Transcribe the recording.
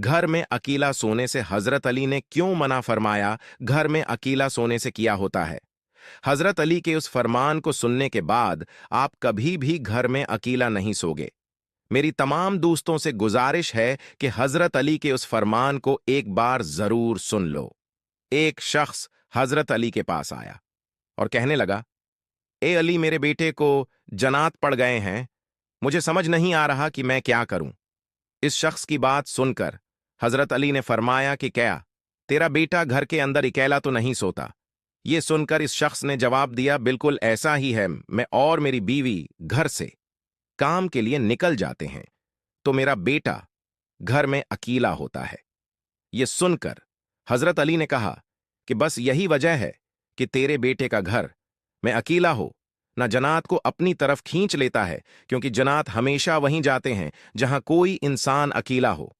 घर में अकेला सोने से हजरत अली ने क्यों मना फरमाया? घर में अकेला सोने से किया होता है। हजरत अली के उस फरमान को सुनने के बाद आप कभी भी घर में अकेला नहीं सोगे। मेरी तमाम दोस्तों से गुजारिश है कि हजरत अली के उस फरमान को एक बार जरूर सुन लो। एक शख्स हजरत अली के पास आया और कहने लगा, ए अली, मेरे बेटे को जनात पड़ गए हैं। मुझे समझ नहीं आ रहा कि मैं क्या करूं। इस शख्स की बात सुनकर हजरत अली ने फरमाया कि क्या तेरा बेटा घर के अंदर अकेला तो नहीं सोता? यह सुनकर इस शख्स ने जवाब दिया, बिल्कुल ऐसा ही है। मैं और मेरी बीवी घर से काम के लिए निकल जाते हैं तो मेरा बेटा घर में अकेला होता है। यह सुनकर हजरत अली ने कहा कि बस यही वजह है कि तेरे बेटे का घर में अकेला हो ना जनात को अपनी तरफ खींच लेता है, क्योंकि जनात हमेशा वहीं जाते हैं जहां कोई इंसान अकेला हो।